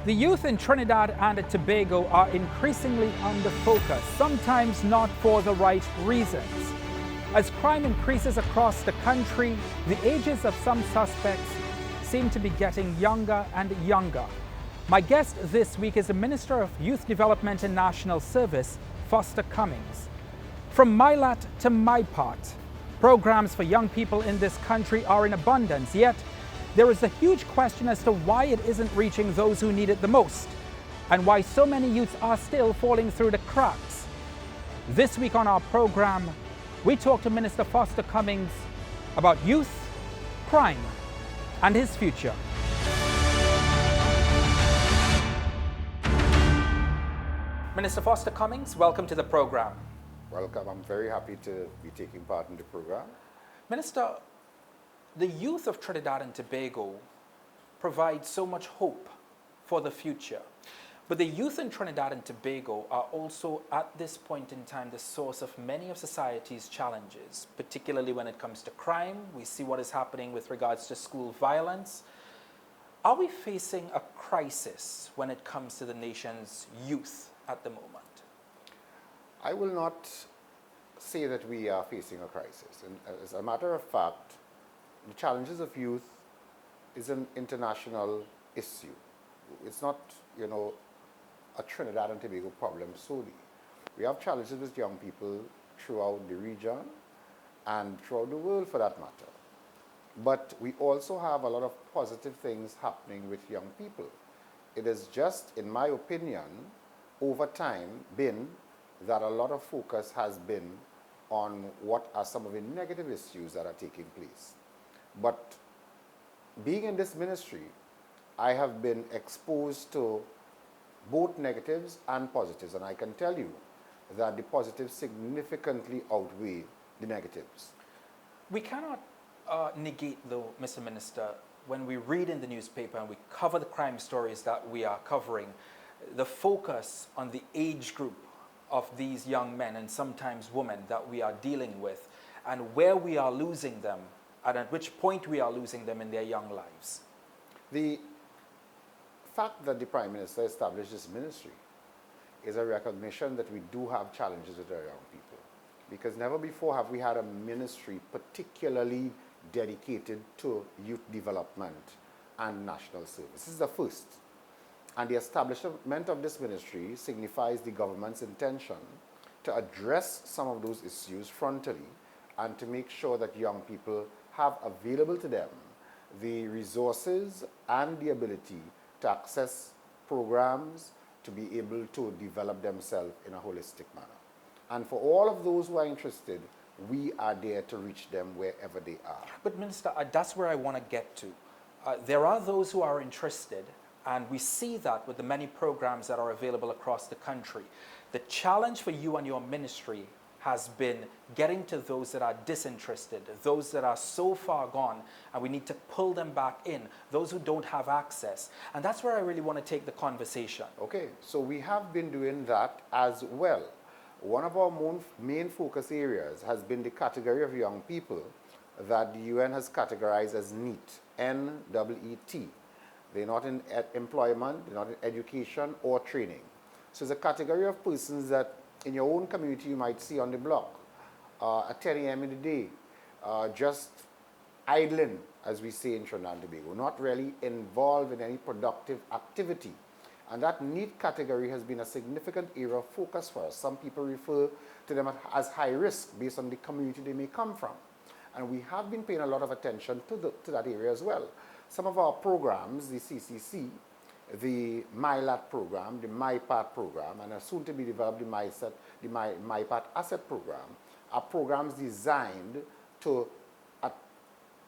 The youth in Trinidad and Tobago are increasingly under focus, sometimes not for the right reasons. As crime increases across the country, the ages of some suspects seem to be getting younger and younger. My guest this week is the Minister of Youth Development and National Service, Foster Cummings. From MyLat to MyPart, programs for young people in this country are in abundance, yet there is a huge question as to why it isn't reaching those who need it the most, and why so many youths are still falling through the cracks. This week on our program, we talk to Minister Foster Cummings about youth, crime, and his future. Minister Foster Cummings, welcome to the program. Welcome. I'm very happy to be taking part in the program. Minister, the youth of Trinidad and Tobago provide so much hope for the future. But the youth in Trinidad and Tobago are also, at this point in time, the source of many of society's challenges, particularly when it comes to crime. We see what is happening with regards to school violence. Are we facing a crisis when it comes to the nation's youth at the moment? I will not say that we are facing a crisis. And as a matter of fact, the challenges of youth is an international issue. It's not, a Trinidad and Tobago problem solely. We have challenges with young people throughout the region and throughout the world for that matter. But we also have a lot of positive things happening with young people. It is just, in my opinion, over time been that a lot of focus has been on what are some of the negative issues that are taking place. But being in this ministry, I have been exposed to both negatives and positives, and I can tell you that the positives significantly outweigh the negatives. We cannot negate, though, Mr. Minister, when we read in the newspaper and we cover the crime stories that we are covering, the focus on the age group of these young men and sometimes women that we are dealing with, and where we are losing them, and at which point we are losing them in their young lives. The fact that the Prime Minister established this ministry is a recognition that we do have challenges with our young people. Because never before have we had a ministry particularly dedicated to youth development and national service. This is the first. And the establishment of this ministry signifies the government's intention to address some of those issues frontally and to make sure that young people have available to them the resources and the ability to access programs to be able to develop themselves in a holistic manner. And for all of those who are interested, we are there to reach them wherever they are. But Minister, that's where I want to get to. There are those who are interested, and we see that with the many programs that are available across the country. The challenge for you and your ministry has been getting to those that are disinterested, those that are so far gone, and we need to pull them back in, those who don't have access. And that's where I really want to take the conversation. Okay, so we have been doing that as well. One of our main focus areas has been the category of young people that the UN has categorized as NEET, N-E-E-T. They're not in employment, they're not in education or training. So it's a category of persons that in your own community you might see on the block at 10 a.m. in the day, just idling, as we say in Trinidad and Tobago, not really involved in any productive activity. And that NEET category has been a significant area of focus for us. Some people refer to them as high risk based on the community they may come from. And we have been paying a lot of attention to that area as well. Some of our programs, the CCC, the MyLat program, the MyPart program, and are soon to be developed the MyPart Asset program, are programs designed to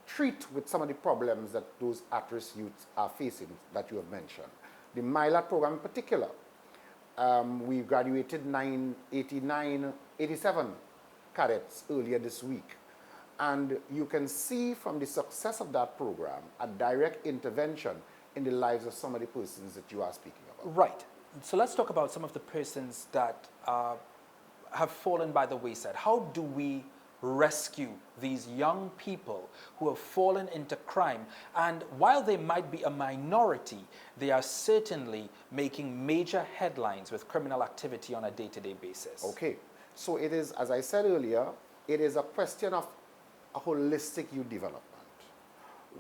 treat with some of the problems that those at-risk youths are facing that you have mentioned. The MyLat program in particular, we graduated 87 cadets earlier this week. And you can see from the success of that program a direct intervention in the lives of some of the persons that you are speaking about. Right. So let's talk about some of the persons that have fallen by the wayside. How do we rescue these young people who have fallen into crime. And while they might be a minority, they are certainly making major headlines with criminal activity on a day-to-day basis. Okay, so it is, as I said earlier, it is a question of a holistic youth development.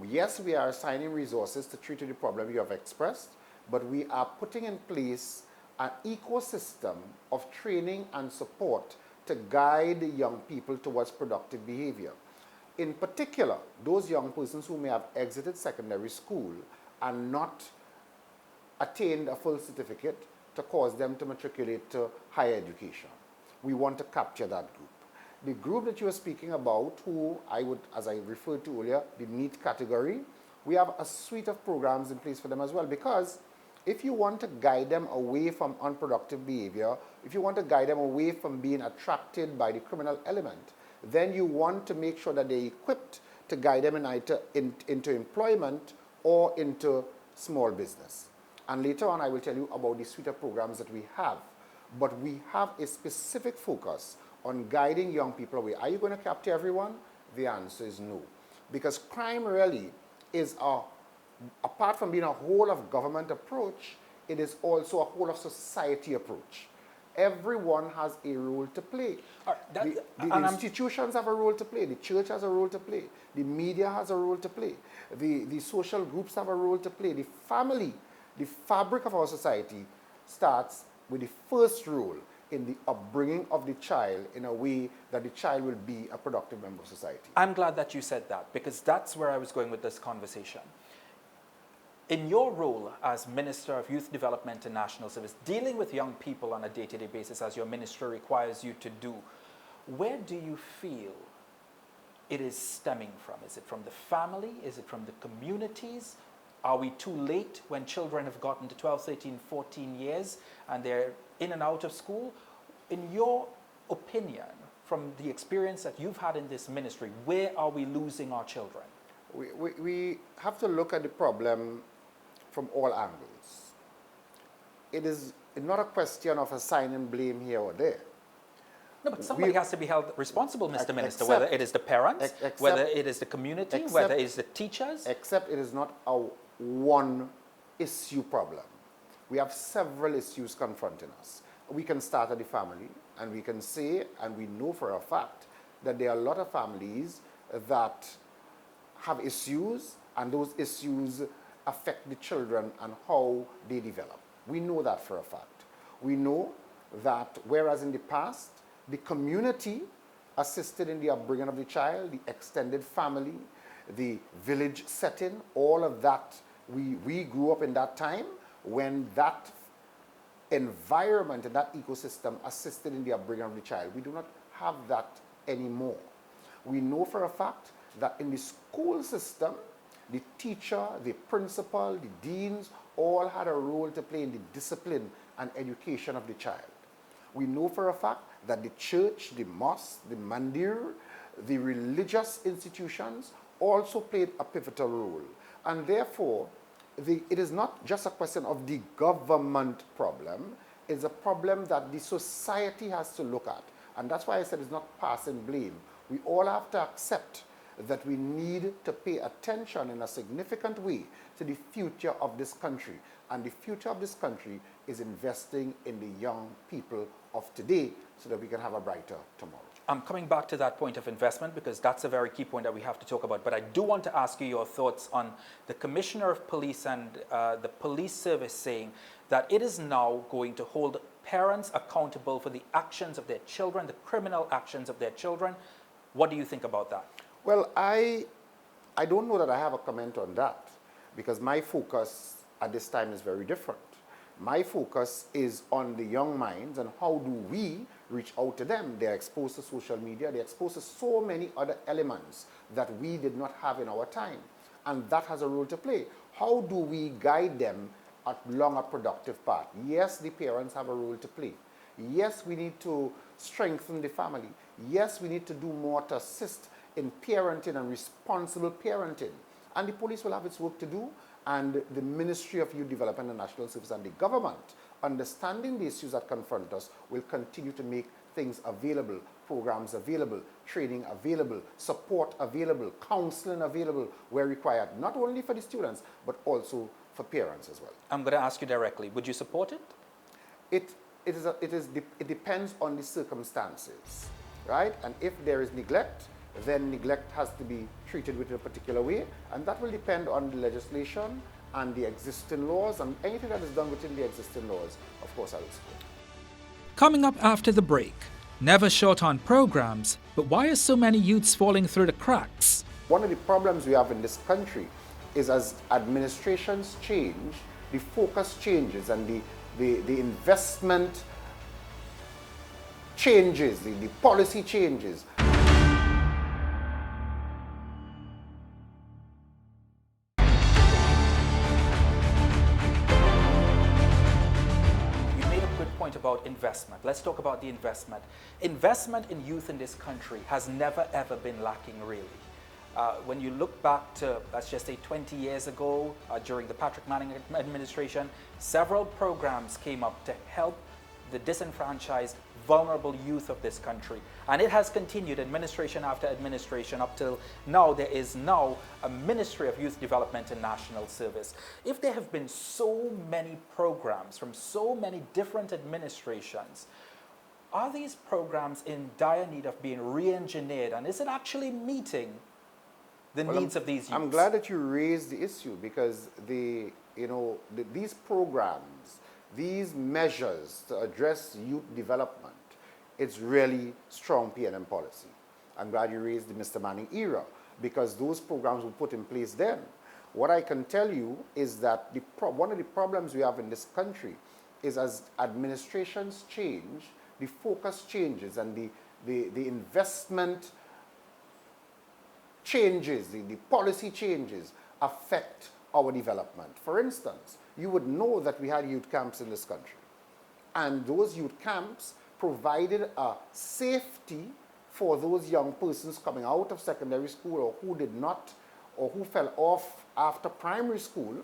Yes, we are assigning resources to treat the problem you have expressed, but we are putting in place an ecosystem of training and support to guide the young people towards productive behavior. In particular, those young persons who may have exited secondary school and not attained a full certificate to cause them to matriculate to higher education. We want to capture that group. The group that you were speaking about, who I would, as I referred to earlier, the NEET category, we have a suite of programs in place for them as well, because if you want to guide them away from unproductive behavior, if you want to guide them away from being attracted by the criminal element, then you want to make sure that they're equipped to guide them into employment or into small business. And later on, I will tell you about the suite of programs that we have. But we have a specific focus on guiding young people away. Are you going to capture everyone? The answer is no. Because crime really is apart from being a whole of government approach, it is also a whole of society approach. Everyone has a role to play. The institutions have a role to play. The church has a role to play. The media has a role to play. The social groups have a role to play. The family, the fabric of our society, starts with the first role in the upbringing of the child in a way that the child will be a productive member of society. I'm glad that you said that, because that's where I was going with this conversation. In your role as Minister of Youth Development and National Service, dealing with young people on a day-to-day basis as your ministry requires you to do, where do you feel it is stemming from? Is it from the family? Is it from the communities? Are we too late when children have gotten to 12, 13, 14 years and they're in and out of school? In your opinion, from the experience that you've had in this ministry, where are we losing our children? We have to look at the problem from all angles. It is not a question of assigning blame here or there. No, but somebody has to be held responsible, Mr. Minister, whether it is the parents, whether it is the community, whether it is the teachers. Except it is not a one issue problem. We have several issues confronting us. We can start at the family, and we can say, and we know for a fact, that there are a lot of families that have issues, and those issues affect the children and how they develop. We know that for a fact. We know that whereas in the past, the community assisted in the upbringing of the child, the extended family, the village setting, all of that, we grew up in that time when that environment and that ecosystem assisted in the upbringing of the child. We do not have that anymore. We know for a fact that in the school system, the teacher, the principal, the deans, all had a role to play in the discipline and education of the child. We know for a fact that the church, the mosque, the mandir, the religious institutions also played a pivotal role. And therefore, it is not just a question of the government problem, it's a problem that the society has to look at. And that's why I said it's not passing blame. We all have to accept that we need to pay attention in a significant way to the future of this country. And the future of this country is investing in the young people of today so that we can have a brighter tomorrow. I'm coming back to that point of investment because that's a very key point that we have to talk about. But I do want to ask you your thoughts on the Commissioner of Police and the police service saying that it is now going to hold parents accountable for the actions of their children, the criminal actions of their children. What do you think about that? Well, I don't know that I have a comment on that because my focus at this time is very different. My focus is on the young minds and how do we reach out to them. They're exposed to social media. They're exposed to so many other elements that we did not have in our time. And that has a role to play. How do we guide them along a productive path? Yes, the parents have a role to play. Yes, we need to strengthen the family. Yes, we need to do more to assist in parenting and responsible parenting. And the police will have its work to do, and the Ministry of Youth Development and National Service and the government, understanding the issues that confront us, will continue to make things available, programs available, training available, support available, counseling available where required, not only for the students, but also for parents as well. I'm going to ask you directly, would you support it? It depends on the circumstances, right? And if there is neglect, then neglect has to be treated with a particular way, and that will depend on the legislation and the existing laws, and anything that is done within the existing laws, of course, I will support. Coming up after the break, never short on programs, but why are so many youths falling through the cracks? One of the problems we have in this country is as administrations change, the focus changes and the investment changes, the policy changes. About investment. Let's talk about the investment. Investment in youth in this country has never ever been lacking, really. When you look back to, let's just say 20 years ago, during the Patrick Manning administration, several programs came up to help the disenfranchised, vulnerable youth of this country. And it has continued administration after administration up till now. There is now a Ministry of Youth Development and National Service. If there have been so many programs from so many different administrations, are these programs in dire need of being re-engineered, and is it actually meeting the needs of these youths? I'm glad that you raised the issue, because these programs, these measures to address youth development, it's really strong P&M policy. I'm glad you raised the Mr. Manning era, because those programs were put in place then. What I can tell you is that one of the problems we have in this country is as administrations change, the focus changes and the investment changes, the policy changes affect our development. For instance, you would know that we had youth camps in this country. And those youth camps provided a safety for those young persons coming out of secondary school, or who did not, or who fell off after primary school,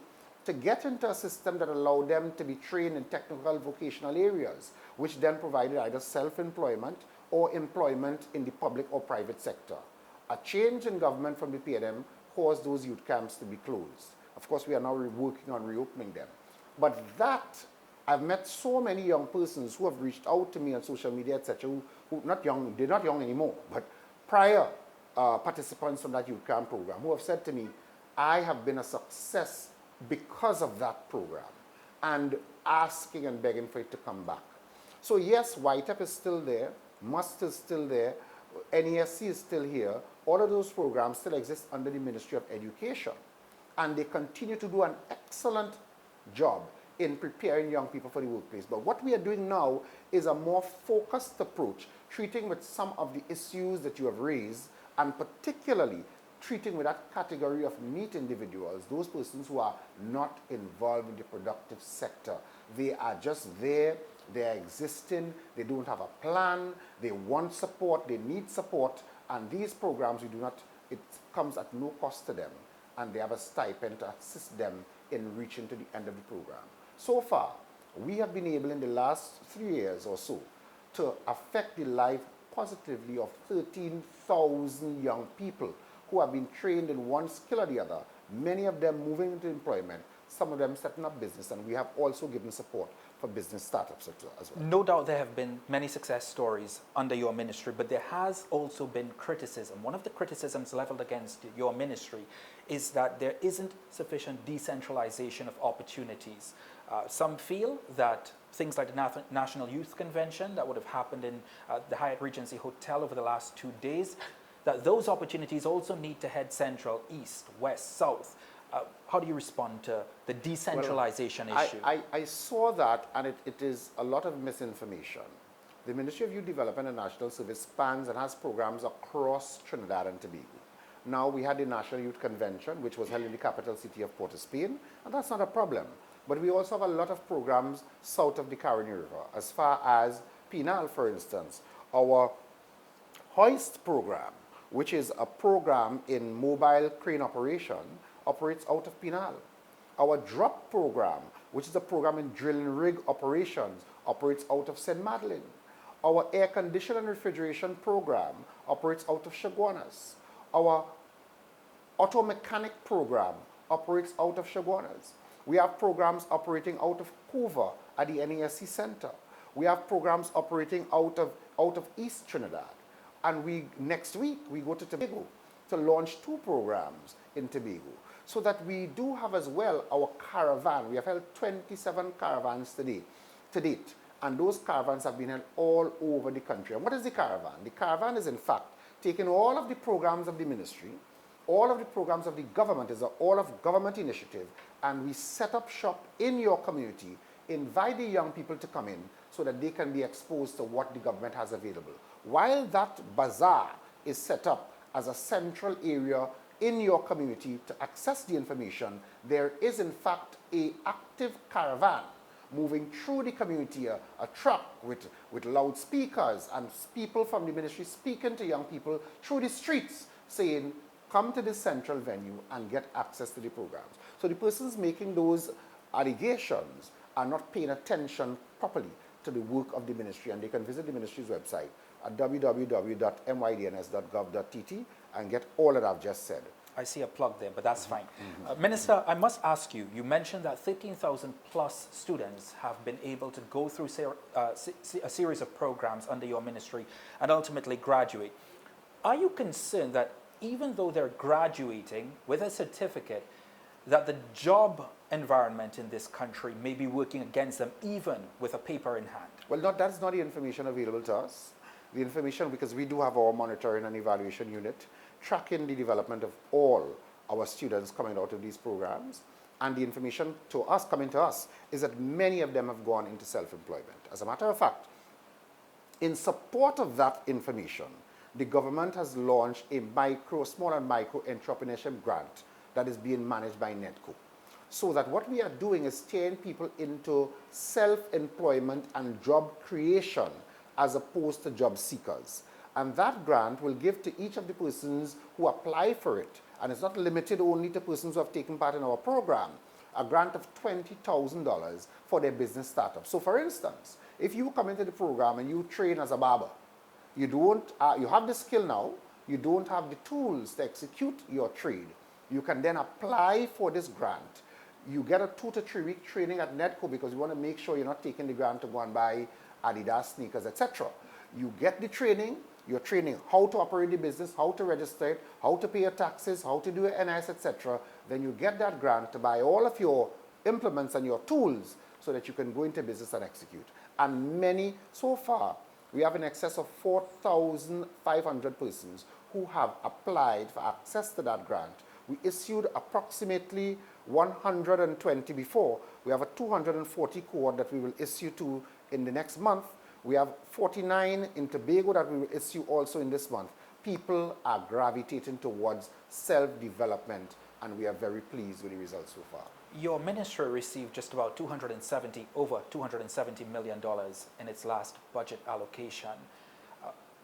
to get into a system that allowed them to be trained in technical vocational areas, which then provided either self-employment or employment in the public or private sector. A change in government from the P&M caused those youth camps to be closed. Of course, we are now working on reopening them. But that, I've met so many young persons who have reached out to me on social media, etc., who not young, they're not young anymore, but prior participants from that youth camp program, who have said to me, I have been a success because of that program, and asking and begging for it to come back. So yes, YTEP is still there, MUST is still there, NESC is still here. All of those programs still exist under the Ministry of Education, and they continue to do an excellent job in preparing young people for the workplace. But what we are doing now is a more focused approach, treating with some of the issues that you have raised, and particularly treating with that category of NEET individuals, those persons who are not involved in the productive sector. They are just there, they are existing, they don't have a plan, they want support, they need support, and these programs, it comes at no cost to them, and they have a stipend to assist them in reaching to the end of the program. So far, we have been able in the last 3 years or so to affect the life positively of 13,000 young people who have been trained in one skill or the other, many of them moving into employment, some of them setting up business, and we have also given support for business startups as well. No doubt there have been many success stories under your ministry, but there has also been criticism. One of the criticisms leveled against your ministry is that there isn't sufficient decentralization of opportunities. Some feel that things like the National Youth Convention that would have happened in the Hyatt Regency Hotel over the last 2 days, that those opportunities also need to head central, east, west, south. How do you respond to the decentralization issue? I saw that, and it is a lot of misinformation. The Ministry of Youth Development and National Service spans and has programs across Trinidad and Tobago. Now, we had the National Youth Convention, which was held in the capital city of Port-au-Spain, and that's not a problem. But we also have a lot of programs south of the Caroni River, as far as Penal, for instance. Our Hoist program, which is a program in mobile crane operation, operates out of Penal. Our DROP program, which is a program in drilling rig operations, operates out of St. Madeleine. Our air conditioning and refrigeration program operates out of Chaguanas. Our auto mechanic program operates out of Chaguanas. We have programs operating out of Cova at the NASC Center. We have programs operating out of East Trinidad. And next week, we go to Tobago to launch 2 programs in Tobago. So that we do have as well our caravan. We have held 27 caravans to date. And those caravans have been held all over the country. And what is the caravan? The caravan is, in fact, taking all of the programs of the ministry, all of the programs of the government, is an all-of-government initiative, and we set up shop in your community, invite the young people to come in so that they can be exposed to what the government has available. While that bazaar is set up as a central area in your community to access the information, there is, in fact, an active caravan moving through the community, a truck with loudspeakers and people from the ministry speaking to young people through the streets, saying, come to this central venue and get access to the programs. So the persons making those allegations are not paying attention properly to the work of the ministry, and they can visit the ministry's website at www.mydns.gov.tt and get all that I've just said. I see a plug there, but that's fine. Minister, I must ask you, you mentioned that 13,000 plus students have been able to go through a series of programs under your ministry and ultimately graduate. Are you concerned that even though they're graduating with a certificate, that the job environment in this country may be working against them even with a paper in hand? Well, that's not the information available to us. The information, because we do have our monitoring and evaluation unit, tracking the development of all our students coming out of these programs, and the information coming to us is that many of them have gone into self-employment. As a matter of fact, in support of that information, the government has launched a small and micro entrepreneurship grant that is being managed by NETCO. So that what we are doing is steering people into self-employment and job creation as opposed to job seekers. And that grant will give to each of the persons who apply for it, and it's not limited only to persons who have taken part in our program, a grant of $20,000 for their business startup. So for instance, if you come into the program and you train as a barber, you have the skill now, you don't have the tools to execute your trade, you can then apply for this grant. You get a 2 to 3 week training at NETCO because you want to make sure you're not taking the grant to go and buy Adidas sneakers, etc. You get the training, you're training how to operate the business, how to register it, how to pay your taxes, how to do your NIS, etc. Then you get that grant to buy all of your implements and your tools so that you can go into business and execute. And so far, we have in excess of 4,500 persons who have applied for access to that grant. We issued approximately 120 before. We have a 240 cohort that we will issue to in the next month. We have 49 in Tobago that we will issue also in this month. People are gravitating towards self-development, and we are very pleased with the results so far. Your ministry received just about over $270 million in its last budget allocation.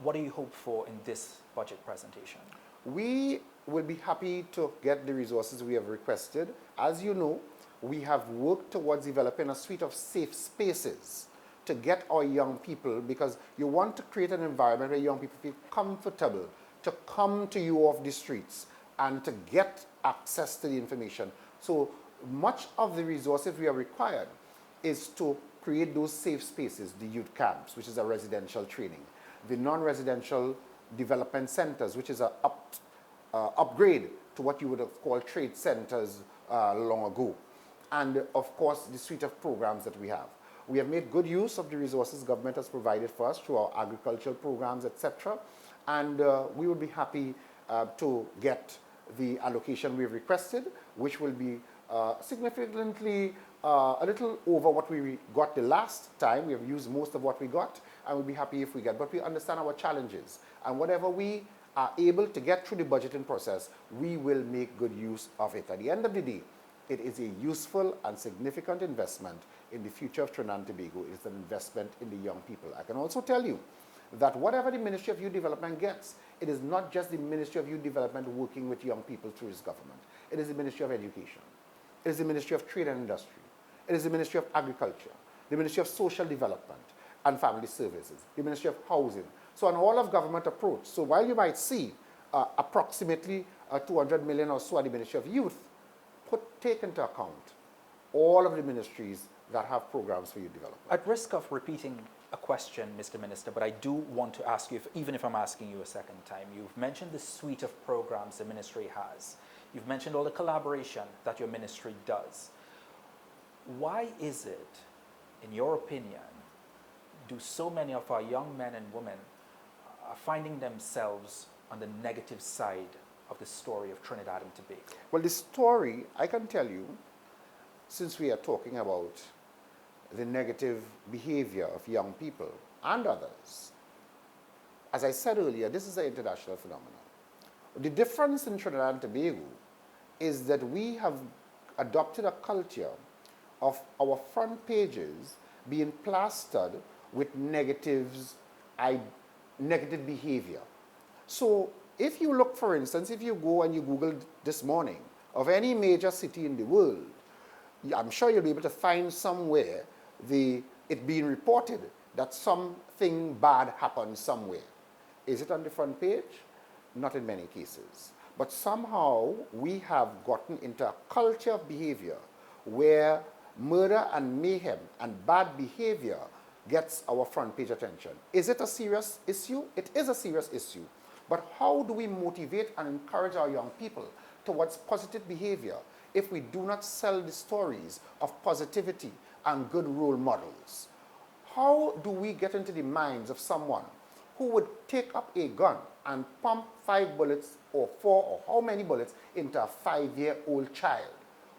What do you hope for in this budget presentation? We will be happy to get the resources we have requested. As you know, we have worked towards developing a suite of safe spaces to get our young people, because you want to create an environment where young people feel comfortable to come to you off the streets and to get access to the information. So much of the resources we are required is to create those safe spaces, the youth camps, which is a residential training, the non-residential development centers, which is an upgrade to what you would have called trade centers long ago, and of course the suite of programs that we have. We have made good use of the resources government has provided for us through our agricultural programs, etc. And we will be happy to get the allocation we've requested, which will be significantly a little over what we got the last time. We have used most of what we got, and we'll be happy if we get. But we understand our challenges, and whatever we are able to get through the budgeting process, we will make good use of it. At the end of the day, it is a useful and significant investment in the future of Trinidad and Tobago. It is an investment in the young people. I can also tell you that whatever the Ministry of Youth Development gets, it is not just the Ministry of Youth Development working with young people through its government. It is the Ministry of Education. It is the Ministry of Trade and Industry. It is the Ministry of Agriculture, the Ministry of Social Development, and Family Services, the Ministry of Housing. So an all-of-government approach. So while you might see approximately 200 million or so at the Ministry of Youth, take into account all of the ministries that have programs for youth development. At risk of repeating a question, Mr. Minister, but I do want to ask you, even if I'm asking you a second time, you've mentioned the suite of programs the ministry has. You've mentioned all the collaboration that your ministry does. Why is it, in your opinion, do so many of our young men and women are finding themselves on the negative side of the story of Trinidad and Tobago? Well, the story, I can tell you, since we are talking about the negative behavior of young people and others, as I said earlier, this is an international phenomenon. The difference in Trinidad and Tobago is that we have adopted a culture of our front pages being plastered with negative behavior. So if you look, for instance, if you go and you Google this morning of any major city in the world, I'm sure you'll be able to find somewhere it being reported that something bad happened somewhere. Is it on the front page? Not in many cases. But somehow we have gotten into a culture of behavior where murder and mayhem and bad behavior gets our front page attention. Is it a serious issue? It is a serious issue. But how do we motivate and encourage our young people towards positive behavior if we do not sell the stories of positivity and good role models? How do we get into the minds of someone who would take up a gun and pump 5 bullets or 4 or how many bullets into a 5-year-old child?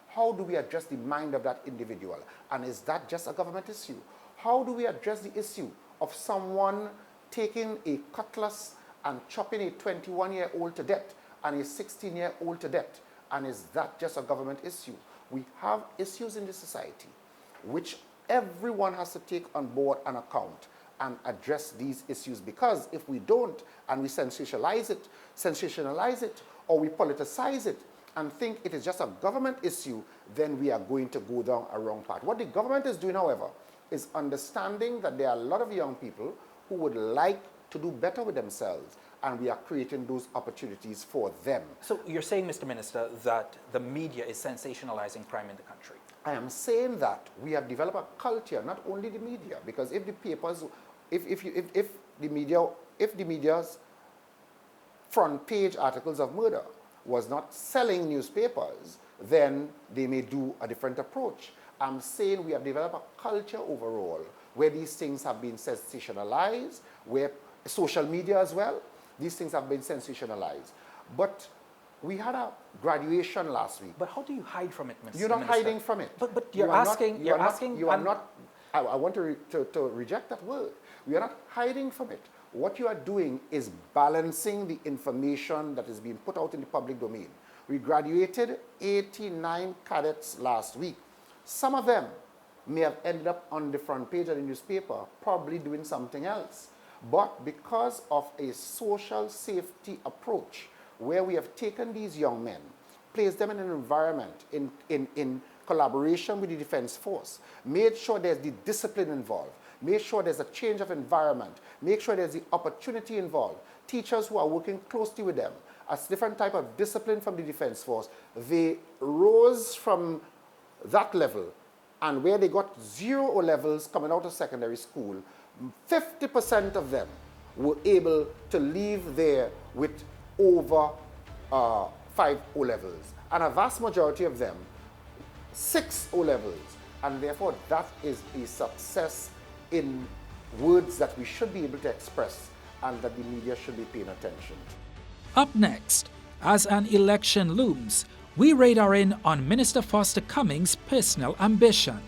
How do we address the mind of that individual? And is that just a government issue? How do we address the issue of someone taking a cutlass and chopping a 21-year-old to death and a 16-year-old to death? And is that just a government issue? We have issues in the society which everyone has to take on board and account and address these issues, because if we don't and we sensationalize it, or we politicize it and think it is just a government issue, then we are going to go down a wrong path. What the government is doing, however, is understanding that there are a lot of young people who would like to do better with themselves, and we are creating those opportunities for them. So you're saying, Mr. Minister, that the media is sensationalizing crime in the country? I am saying that we have developed a culture, not only the media, because if the papers, if the media's front page articles of murder was not selling newspapers, then they may do a different approach. I'm saying we have developed a culture overall where these things have been sensationalized, where social media as well, these things have been sensationalized. But we had a graduation last week. But how do you hide from it, Mr. Minister? You're not hiding from it. But you're asking. I want to reject that word. We are not hiding from it. What you are doing is balancing the information that is being put out in the public domain. We graduated 89 cadets last week. Some of them may have ended up on the front page of the newspaper, probably doing something else. But because of a social safety approach, where we have taken these young men, placed them in an environment in collaboration with the Defense Force, made sure there's the discipline involved, made sure there's a change of environment, make sure there's the opportunity involved, teachers who are working closely with them, a different type of discipline from the Defense Force. They rose from that level, and where they got 0 O levels coming out of secondary school, 50% of them were able to leave there with over 5 O levels, and a vast majority of them 6 O levels, and therefore that is a success in words that we should be able to express and that the media should be paying attention to. Up next, as an election looms, we radar in on Minister Foster Cummings' personal ambition.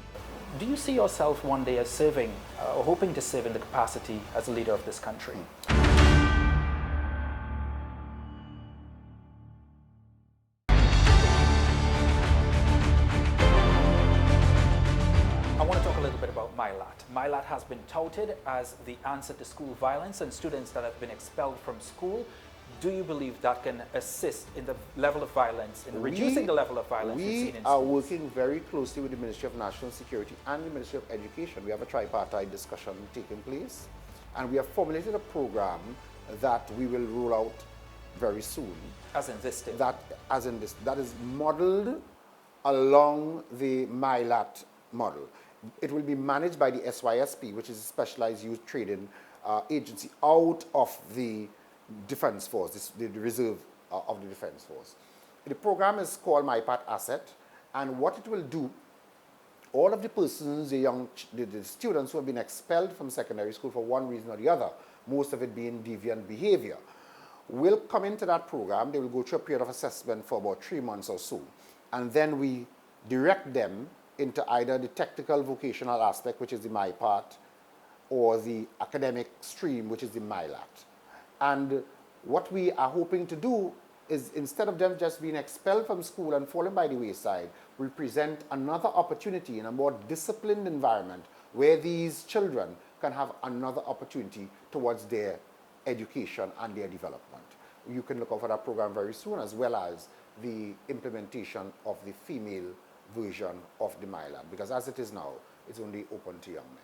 Do you see yourself one day as serving or hoping to serve in the capacity as a leader of this country? I want to talk a little bit about MyLat. MyLat has been touted as the answer to school violence and students that have been expelled from school do you believe that can assist in the level of violence, in reducing the level of violence we've seen in We are schools? working very closely with the Ministry of National Security and the Ministry of Education. We have a tripartite discussion taking place, and we have formulated a program that we will roll out very soon. As in this day? That is modeled along the MILAT model. It will be managed by the SYSP, which is a Specialized Youth Training Agency, out of the Defense Force, the reserve of the Defense Force. The program is called My Part Asset, and what it will do, all of the persons, the students who have been expelled from secondary school for one reason or the other, most of it being deviant behavior, will come into that program. They will go through a period of assessment for about 3 months or so, and then we direct them into either the technical vocational aspect, which is the My Part, or the academic stream, which is the MILAT. And what we are hoping to do is, instead of them just being expelled from school and falling by the wayside, we present another opportunity in a more disciplined environment where these children can have another opportunity towards their education and their development. You can look out for that program very soon, as well as the implementation of the female version of the MILAT, because as it is now, it's only open to young men.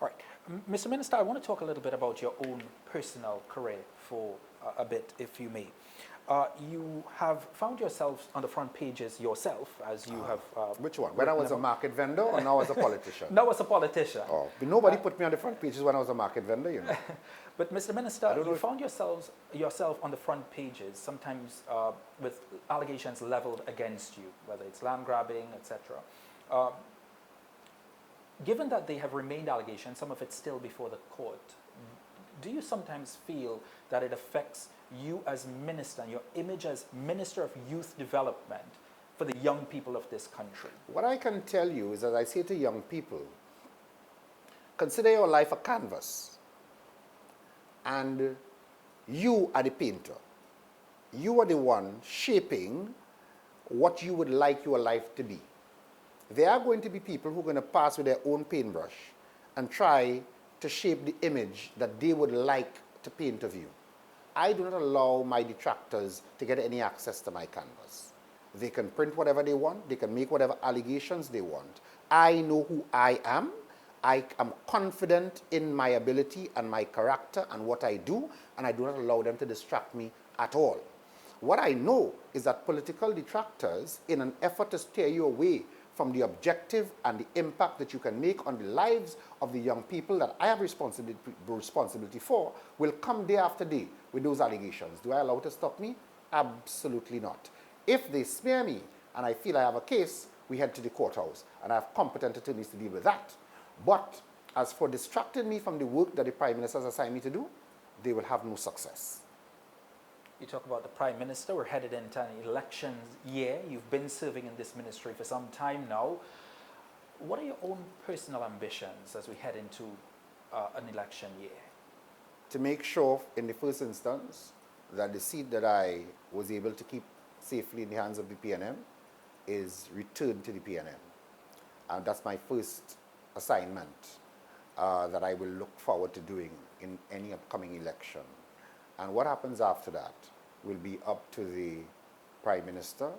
All right. Mr. Minister, I want to talk a little bit about your own personal career for a bit, if you may. You have found yourself on the front pages yourself, as you have... Which one? When I was a market vendor, or now as a politician? Now as a politician. Oh, but nobody put me on the front pages when I was a market vendor, you know. But Mr. Minister, you found yourself on the front pages, sometimes with allegations leveled against you, whether it's land grabbing, etc. Given that they have remained allegations, some of it still before the court, do you sometimes feel that it affects you as minister and your image as Minister of Youth Development for the young people of this country? What I can tell you is, as I say to young people, consider your life a canvas, and you are the painter. You are the one shaping what you would like your life to be. There are going to be people who are going to pass with their own paintbrush and try to shape the image that they would like to paint of you. I do not allow my detractors to get any access to my canvas. They can print whatever they want. They can make whatever allegations they want. I know who I am. I am confident in my ability and my character and what I do, and I do not allow them to distract me at all. What I know is that political detractors, in an effort to steer you away from the objective and the impact that you can make on the lives of the young people that I have responsibility for, will come day after day with those allegations. Do I allow it to stop me? Absolutely not. If they smear me and I feel I have a case, we head to the courthouse, and I have competent attorneys to deal with that. But as for distracting me from the work that the Prime Minister has assigned me to do, they will have no success. You talk about the Prime Minister. We're headed into an election year. You've been serving in this ministry for some time now. What are your own personal ambitions as we head into an election year? To make sure, in the first instance, that the seat that I was able to keep safely in the hands of the PNM is returned to the PNM. And that's my first assignment that I will look forward to doing in any upcoming election. And what happens after that will be up to the Prime Minister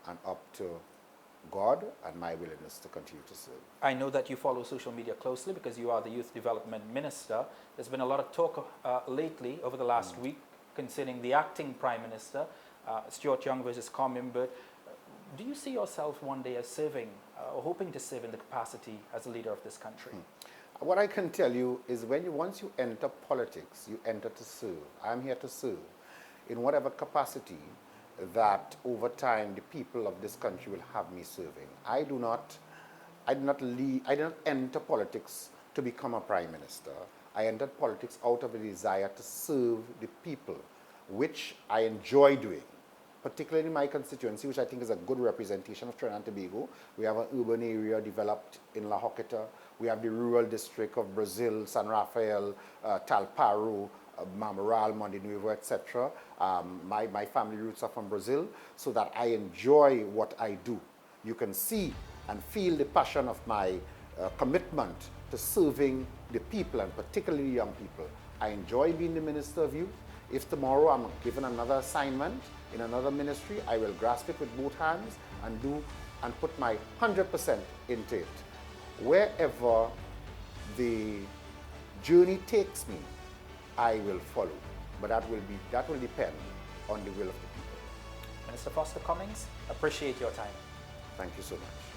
and up to God and my willingness to continue to serve. I know that you follow social media closely because you are the Youth Development Minister. There's been a lot of talk lately over the last week concerning the acting Prime Minister, Stuart Young versus Cummings. Do you see yourself one day as serving or hoping to serve in the capacity as a leader of this country? What I can tell you is once you enter politics, you enter to serve. I'm here to serve in whatever capacity that over time the people of this country will have me serving. I do not enter politics to become a Prime Minister. I entered politics out of a desire to serve the people, which I enjoy doing, particularly in my constituency, which I think is a good representation of Trinidad and Tobago. We have an urban area developed in La Joqueta. We have the rural district of Brazil, San Rafael, Talparo, Mamoral, Monte Nuevo, etc. My family roots are from Brazil, so that I enjoy what I do. You can see and feel the passion of my commitment to serving the people, and particularly young people. I enjoy being the Minister of Youth. If tomorrow I'm given another assignment in another ministry, I will grasp it with both hands and put my 100% into it. Wherever the journey takes me, I will follow. But that will depend on the will of the people. Minister Foster Cummings, appreciate your time. Thank you so much.